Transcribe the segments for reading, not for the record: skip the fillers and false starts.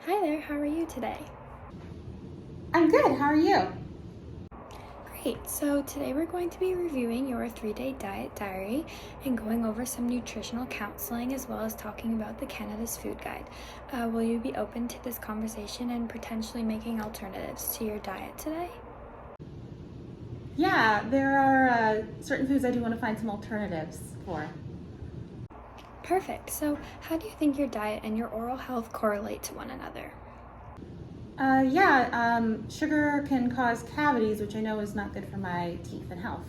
Hi there, how are you today? I'm good. How are you? Great, so today we're going to be reviewing your 3-day diet diary and going over some nutritional counseling as well as talking about the Canada's Food Guide. Will you be open to this conversation and potentially making alternatives to your diet today? Yeah, there are certain foods I do want to find some alternatives for. Perfect, so how do you think your diet and your oral health correlate to one another? Sugar can cause cavities, which I know is not good for my teeth and health.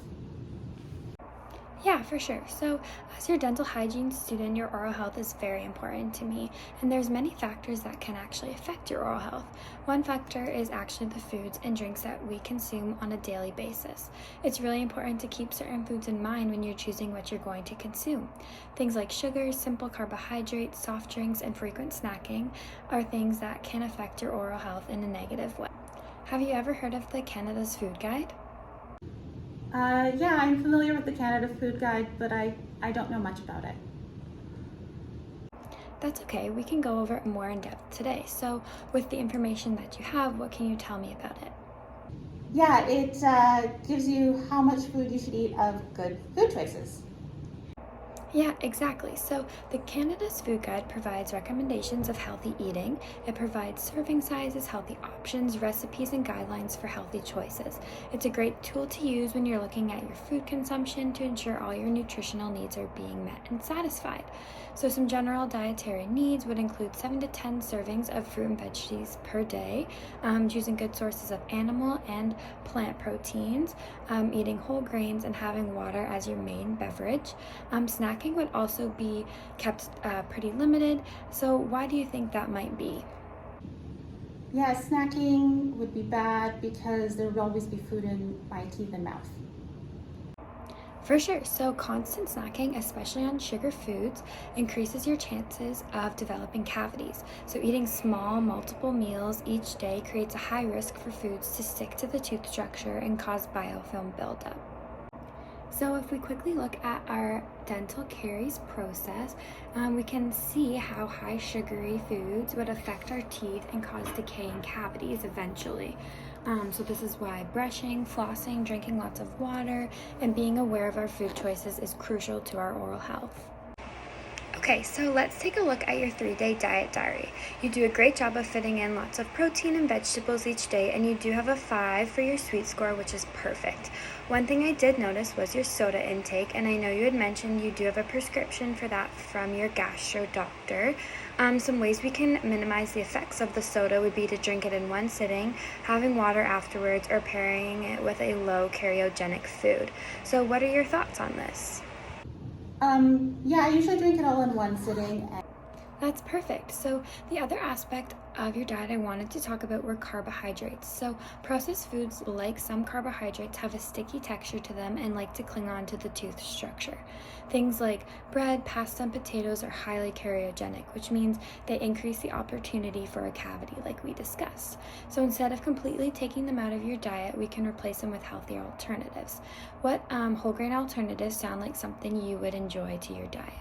Yeah, for sure. So, as your dental hygiene student, your oral health is very important to me, and there's many factors that can actually affect your oral health. One factor is actually the foods and drinks that we consume on a daily basis. It's really important to keep certain foods in mind when you're choosing what you're going to consume. Things like sugars, simple carbohydrates, soft drinks, and frequent snacking are things that can affect your oral health in a negative way. Have you ever heard of the Canada's Food Guide? Yeah, I'm familiar with the Canada Food Guide, but I don't know much about it. That's okay, we can go over it more in depth today. So, with the information that you have, what can you tell me about it? Yeah, it gives you how much food you should eat of good food choices. Yeah, exactly. So, the Canada's Food Guide provides recommendations of healthy eating. It provides serving sizes, healthy options, recipes, and guidelines for healthy choices. It's a great tool to use when you're looking at your food consumption to ensure all your nutritional needs are being met and satisfied. So, some general dietary needs would include 7 to 10 servings of fruit and veggies per day, choosing good sources of animal and plant proteins, eating whole grains, and having water as your main beverage. Snacking would also be kept pretty limited. So, why do you think that might be? Yeah, snacking would be bad because there would always be food in my teeth and mouth. For sure. So, constant snacking, especially on sugar foods, increases your chances of developing cavities. So, eating small, multiple meals each day creates a high risk for foods to stick to the tooth structure and cause biofilm buildup. So if we quickly look at our dental caries process, we can see how high sugary foods would affect our teeth and cause decay and cavities eventually. So this is why brushing, flossing, drinking lots of water, and being aware of our food choices is crucial to our oral health. Okay, so let's take a look at your 3-day diet diary. You do a great job of fitting in lots of protein and vegetables each day, and you do have a 5 for your sweet score, which is perfect. One thing I did notice was your soda intake, and I know you had mentioned you do have a prescription for that from your gastro doctor. Some ways we can minimize the effects of the soda would be to drink it in one sitting, having water afterwards, or pairing it with a low cariogenic food. So, what are your thoughts on this? Yeah, I usually drink it all in one sitting. That's perfect. So, the other aspect of your diet I wanted to talk about were carbohydrates. So, processed foods, like some carbohydrates, have a sticky texture to them and like to cling on to the tooth structure. Things like bread, pasta, and potatoes are highly cariogenic, which means they increase the opportunity for a cavity, like we discussed. So, instead of completely taking them out of your diet, we can replace them with healthier alternatives. What whole grain alternatives sound like something you would enjoy to your diet?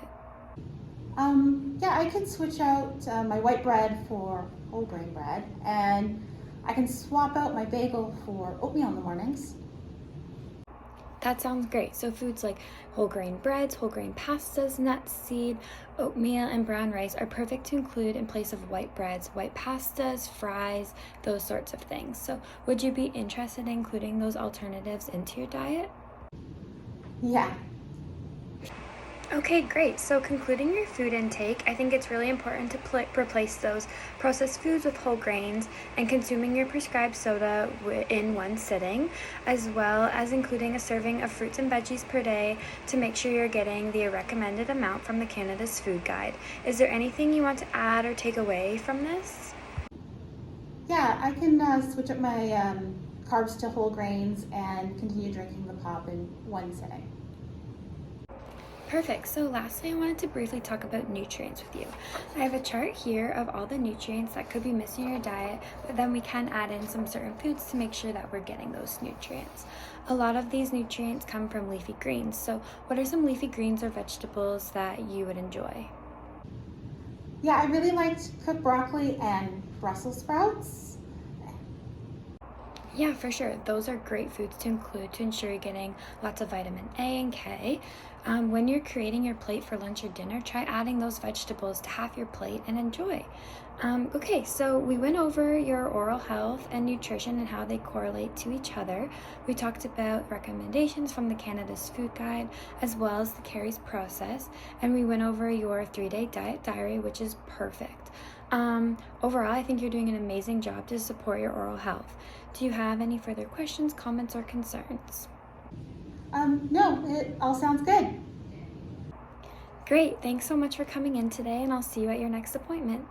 Yeah, I can switch out my white bread for whole grain bread, and I can swap out my bagel for oatmeal in the mornings. That sounds great. So foods like whole grain breads, whole grain pastas, nuts, seed, oatmeal, and brown rice are perfect to include in place of white breads, white pastas, fries, those sorts of things. So would you be interested in including those alternatives into your diet? Yeah. Okay, great. So, concluding your food intake, I think it's really important to replace those processed foods with whole grains and consuming your prescribed soda in one sitting, as well as including a serving of fruits and veggies per day to make sure you're getting the recommended amount from the Canada's Food Guide. Is there anything you want to add or take away from this? Yeah, I can switch up my carbs to whole grains and continue drinking the pop in one sitting. Perfect. So lastly, I wanted to briefly talk about nutrients with you. I have a chart here of all the nutrients that could be missing in your diet, but then we can add in some certain foods to make sure that we're getting those nutrients. A lot of these nutrients come from leafy greens. So what are some leafy greens or vegetables that you would enjoy? Yeah, I really liked cooked broccoli and Brussels sprouts. Yeah, for sure. Those are great foods to include to ensure you're getting lots of vitamin A and K. When you're creating your plate for lunch or dinner, try adding those vegetables to half your plate and enjoy. Okay, so we went over your oral health and nutrition and how they correlate to each other. We talked about recommendations from the Canada's Food Guide as well as the Carrie's process, and we went over your 3-day diet diary, which is perfect. Overall, I think you're doing an amazing job to support your oral health. Do you have any further questions, comments, or concerns? No, it all sounds good. Great, thanks so much for coming in today, and I'll see you at your next appointment.